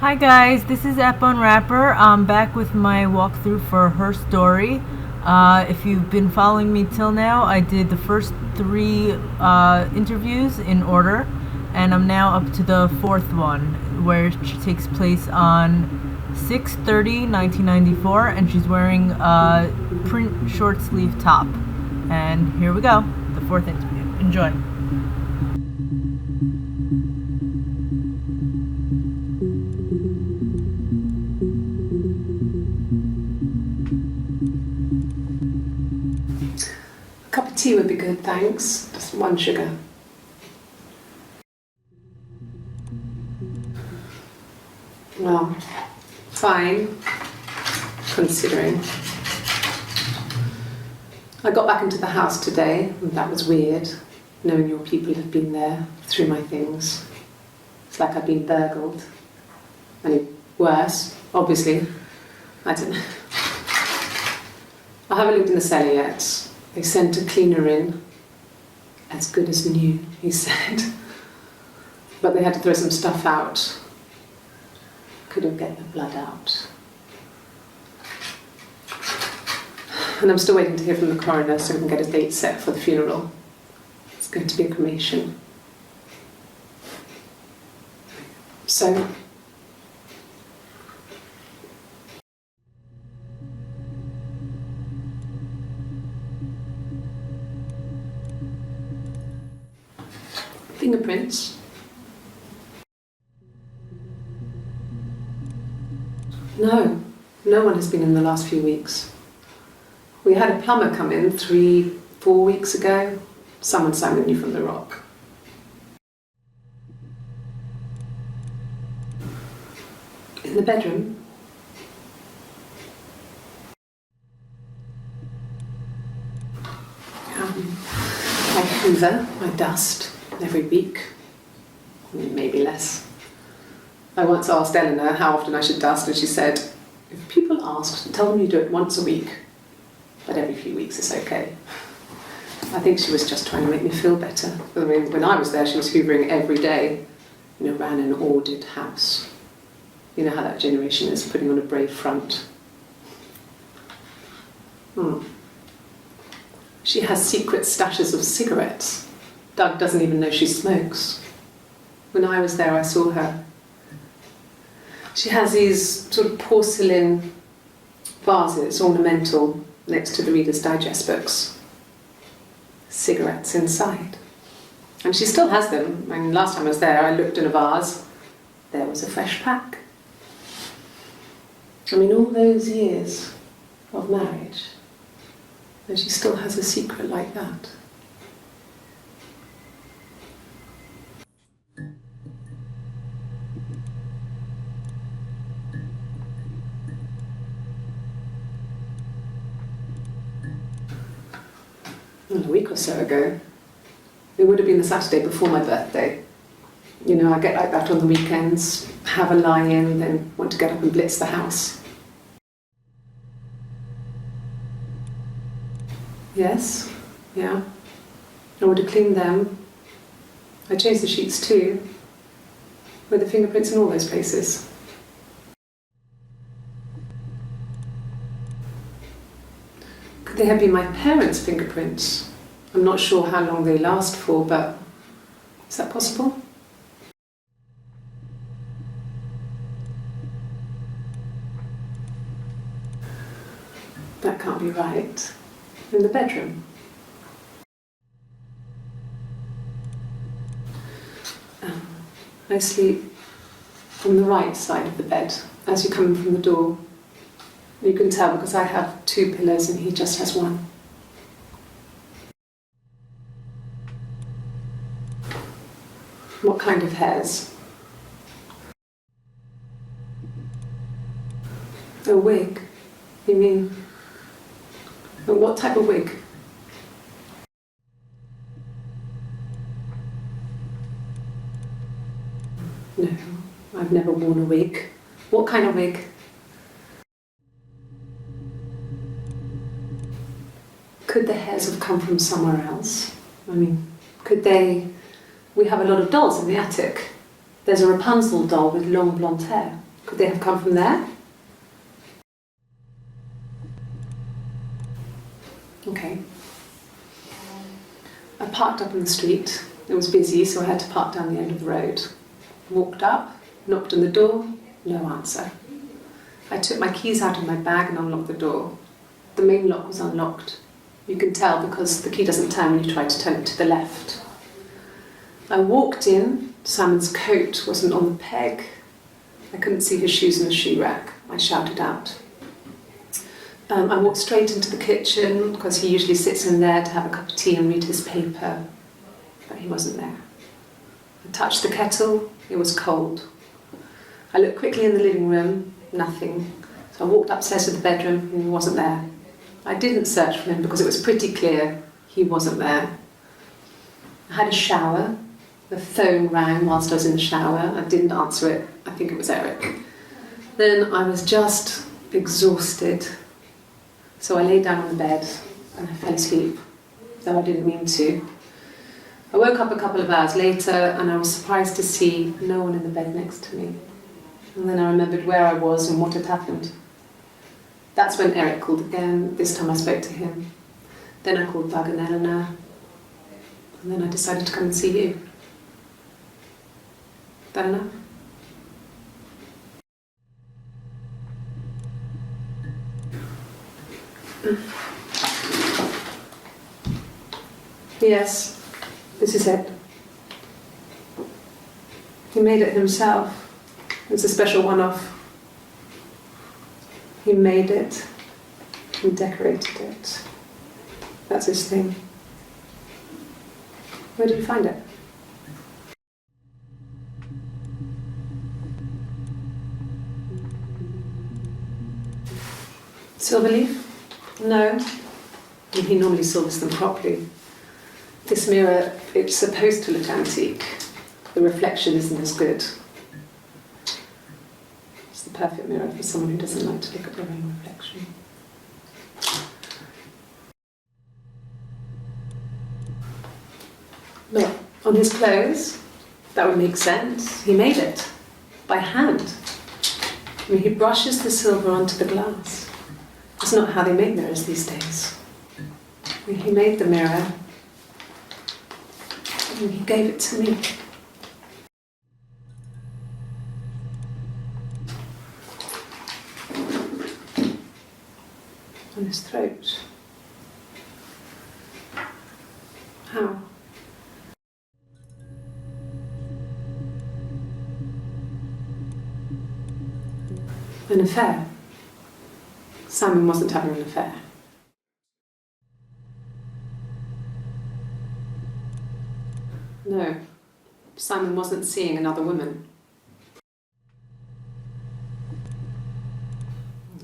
Hi guys, this is App Unwrapper. I'm back with my walkthrough for Her Story. If you've been following me till now, I did the first three interviews in order, and I'm now up to the fourth one, where she takes place on 6/30/1994, and she's wearing a print short sleeve top. And here we go, the fourth interview. Enjoy. A cup of tea would be good, thanks. Just one sugar. Well, fine, considering. I got back into the house today, and that was weird, knowing your people have been there through my things. It's like I've been burgled. Only worse, obviously. I don't know. I haven't looked in the cellar yet. They sent a cleaner in, as good as new, he said. But they had to throw some stuff out. Couldn't get the blood out. And I'm still waiting to hear from the coroner so we can get a date set for the funeral. It's going to be a cremation. So, fingerprints. No one has been in the last few weeks. We had a plumber come in 3-4 weeks ago. Someone summoned you from the rock. In the bedroom. I hoover my dust every week, maybe less. I once asked Eleanor how often I should dust, and she said, if people ask, tell them you do it once a week, but every few weeks is okay. I think she was just trying to make me feel better. I mean, when I was there, she was hoovering every day, ran an ordered house. You know how that generation is, putting on a brave front. She has secret stashes of cigarettes. Doug doesn't even know she smokes. When I was there, I saw her. She has these sort of porcelain vases, ornamental, next to the Reader's Digest books. Cigarettes inside. And she still has them. I mean, last time I was there, I looked in a vase. There was a fresh pack. I mean, all those years of marriage, and she still has a secret like that. A week or so ago, it would have been the Saturday before my birthday. I get like that on the weekends, have a lie-in, then want to get up and blitz the house. Yes, yeah. I would have cleaned them. I changed the sheets too, with the fingerprints in all those places. Could they have been my parents' fingerprints? I'm not sure how long they last for, but is that possible? That can't be right. In the bedroom. I sleep on the right side of the bed as you come in from the door. You can tell because I have 2 pillows and he just has one. What kind of hairs? A wig? You mean? What type of wig? No, I've never worn a wig. What kind of wig? Could the hairs have come from somewhere else? I mean, could they... We have a lot of dolls in the attic. There's a Rapunzel doll with long blonde hair. Could they have come from there? Okay. I parked up on the street. It was busy, so I had to park down the end of the road. Walked up, knocked on the door, no answer. I took my keys out of my bag and unlocked the door. The main lock was unlocked. You can tell because the key doesn't turn when you try to turn it to the left. I walked in. Simon's coat wasn't on the peg. I couldn't see his shoes in the shoe rack. I shouted out. I walked straight into the kitchen because he usually sits in there to have a cup of tea and read his paper, but he wasn't there. I touched the kettle, it was cold. I looked quickly in the living room, nothing. So I walked upstairs to the bedroom and he wasn't there. I didn't search for him because it was pretty clear he wasn't there. I had a shower. The phone rang whilst I was in the shower. I didn't answer it. I think it was Eric. Then I was just exhausted. So I lay down on the bed and I fell asleep, though I didn't mean to. I woke up a couple of hours later and I was surprised to see no one in the bed next to me. And then I remembered where I was and what had happened. That's when Eric called again. This time I spoke to him. Then I called Doug and Eleanor. And then I decided to come and see you. That enough? Yes, this is it. He made it himself. It's a special one-off. He made it and decorated it. That's his thing. Where did you find it? Silverleaf? No. He normally silvers them properly. This mirror, it's supposed to look antique. The reflection isn't as good. It's the perfect mirror for someone who doesn't like to look at their own reflection. Look, on his clothes, that would make sense. He made it by hand. I mean, he brushes the silver onto the glass. It's not how they make mirrors these days. I mean, he made the mirror and he gave it to me. On his throat. How? An affair. Simon wasn't having an affair. No, Simon wasn't seeing another woman.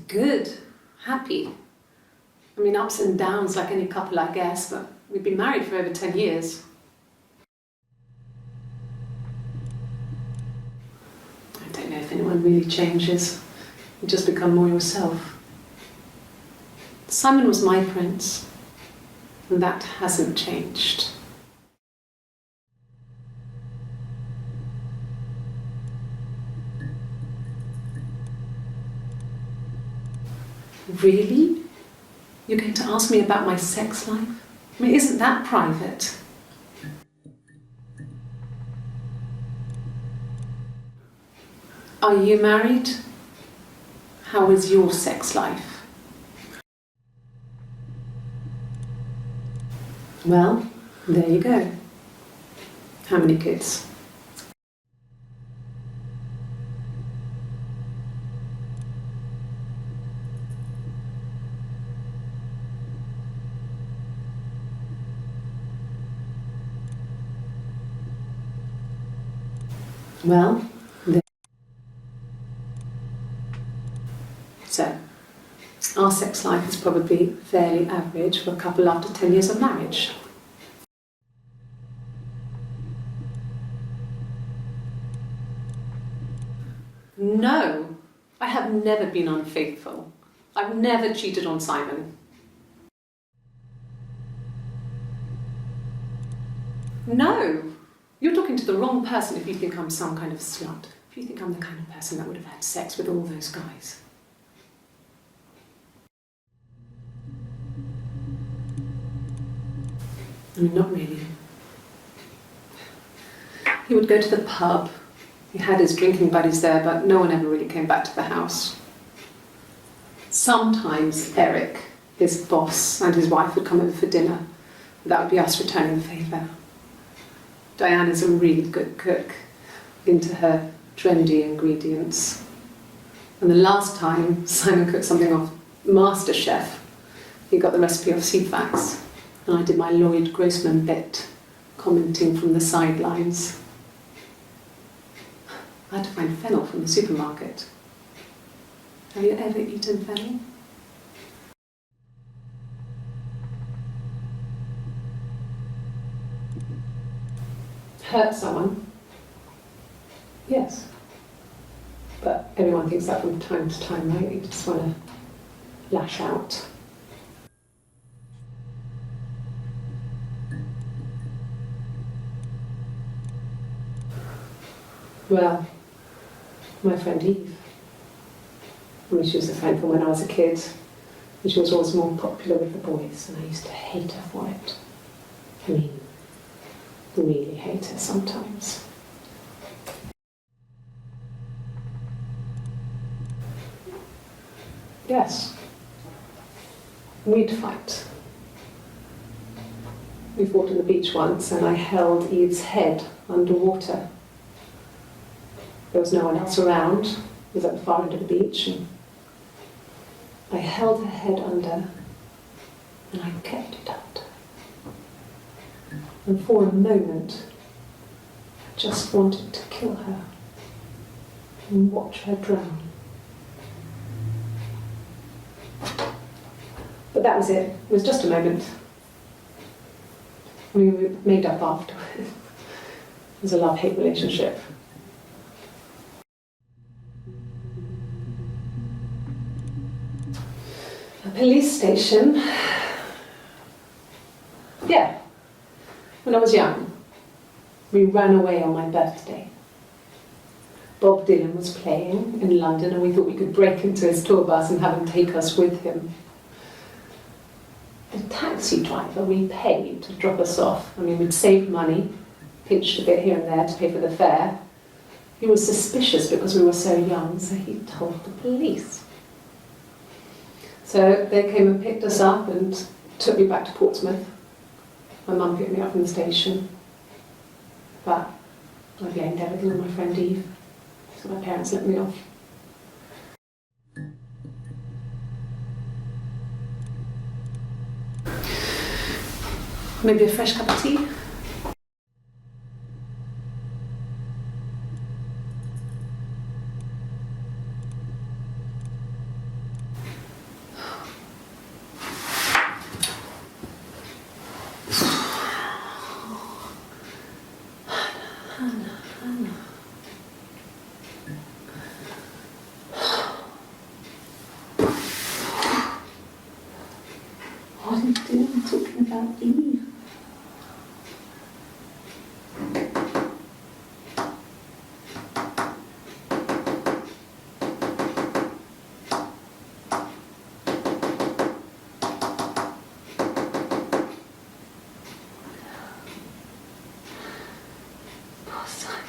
Good, happy. I mean, ups and downs like any couple, I guess, but we've been married for over 10 years. I don't know if anyone really changes. You just become more yourself. Simon was my prince, and that hasn't changed. Really? You're going to ask me about my sex life? I mean, isn't that private? Are you married? How is your sex life? Well, there you go. How many kids? Well, so, our sex life is probably fairly average for a couple after 10 years of marriage. No, I have never been unfaithful. I've never cheated on Simon. No, you're talking to the wrong person if you think I'm some kind of slut. Do you think I'm the kind of person that would have had sex with all those guys? I mean, not really. He would go to the pub. He had his drinking buddies there, but no one ever really came back to the house. Sometimes Eric, his boss, and his wife would come over for dinner. That would be us returning the favour. Diana's a really good cook, into her trendy ingredients. And the last time Simon cooked something off MasterChef, he got the recipe off CFAX, and I did my Lloyd Grossman bit, commenting from the sidelines. I had to find fennel from the supermarket. Have you ever eaten fennel? Hurt someone? Yes. But everyone thinks that from time to time, right? You just want to lash out. Well, my friend Eve. I mean, she was a friend from when I was a kid, and she was always more popular with the boys, and I used to hate her for it. I mean, really hate her sometimes. Yes. We'd fight. We fought on the beach once, and I held Eve's head underwater. There was no one else around. It was at the far end of the beach, and I held her head under, and I kept it under. And for a moment, I just wanted to kill her and watch her drown. But that was it. It was just a moment. We made up afterwards. It was a love-hate relationship. A police station. Yeah. When I was young, we ran away on my birthday. Bob Dylan was playing in London, and we thought we could break into his tour bus and have him take us with him. The taxi driver we paid to drop us off, I mean, we'd saved money, pinched a bit here and there to pay for the fare. He was suspicious because we were so young, so he told the police. So they came and picked us up and took me back to Portsmouth. My mum picked me up from the station. But I blamed everything on my friend Eve, so my parents let me off. Maybe a fresh cup of tea? What are you doing talking about Eve? Poor Simon.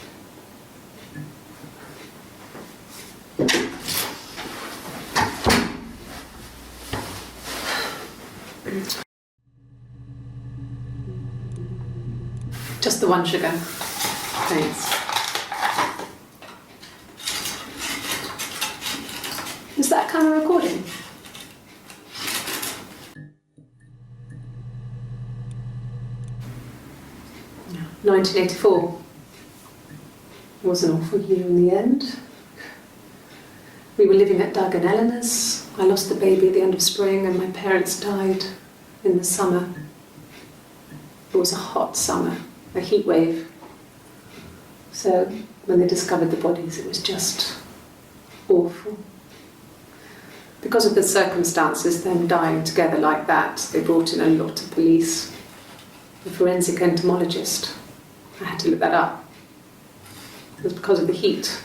Just the one sugar. Thanks. Is that kind of recording? No. 1984. It was an awful year in the end. We were living at Doug and Eleanor's. I lost the baby at the end of spring, and my parents died in the summer. It was a hot summer, a heat wave. So when they discovered the bodies, it was just awful. Because of the circumstances, them dying together like that, they brought in a lot of police. A forensic entomologist. I had to look that up. It was because of the heat.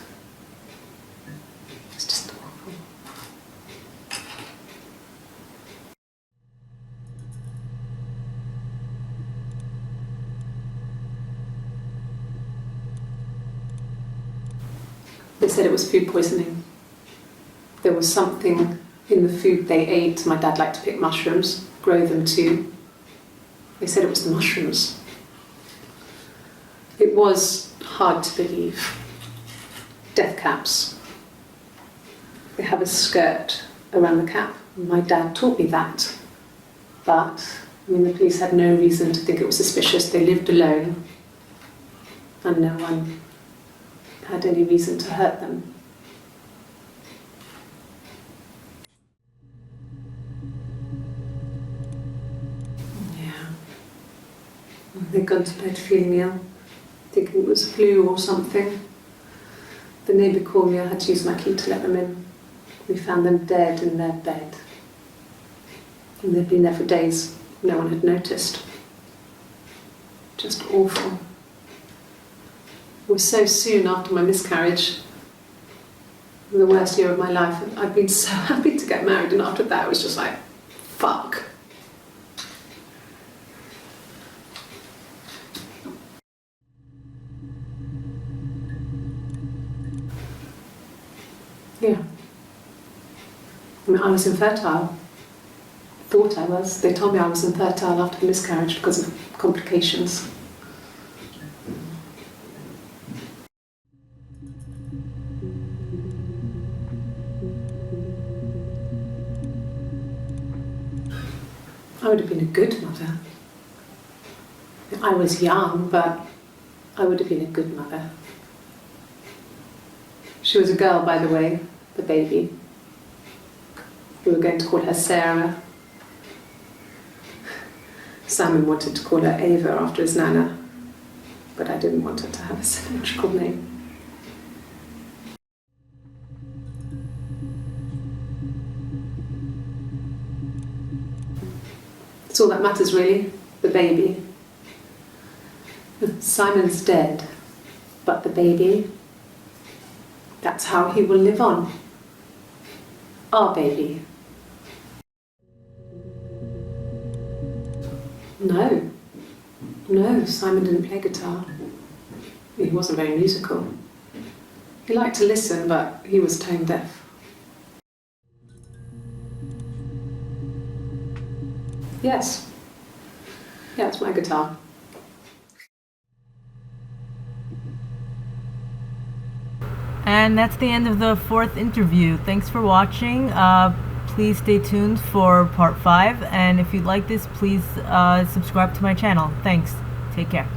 They said it was food poisoning. There was something in the food they ate. My dad liked to pick mushrooms, grow them too. They said it was the mushrooms. It was hard to believe. Death caps. They have a skirt around the cap. My dad taught me that. But, the police had no reason to think it was suspicious. They lived alone, and no one had any reason to hurt them. Yeah. They'd gone to bed feeling ill, thinking it was flu or something. The neighbour called me. I had to use my key to let them in. We found them dead in their bed. And they'd been there for days. No one had noticed. Just awful. It was so soon after my miscarriage, the worst year of my life. I'd been so happy to get married, and after that it was just like, fuck. Yeah. I was infertile. Thought I was. They told me I was infertile after the miscarriage because of complications. I would have been a good mother. I was young, but I would have been a good mother. She was a girl, by the way, the baby. We were going to call her Sarah. Simon wanted to call her Ava after his nana, but I didn't want her to have a symmetrical name. That's all that matters, really, the baby. Simon's dead, but the baby, that's how he will live on. Our baby. No, Simon didn't play guitar. He wasn't very musical. He liked to listen, but he was tone deaf. Yes. Yeah, it's my guitar. And that's the end of the 4th interview. Thanks for watching. Please stay tuned for part 5. And if you like this, please subscribe to my channel. Thanks. Take care.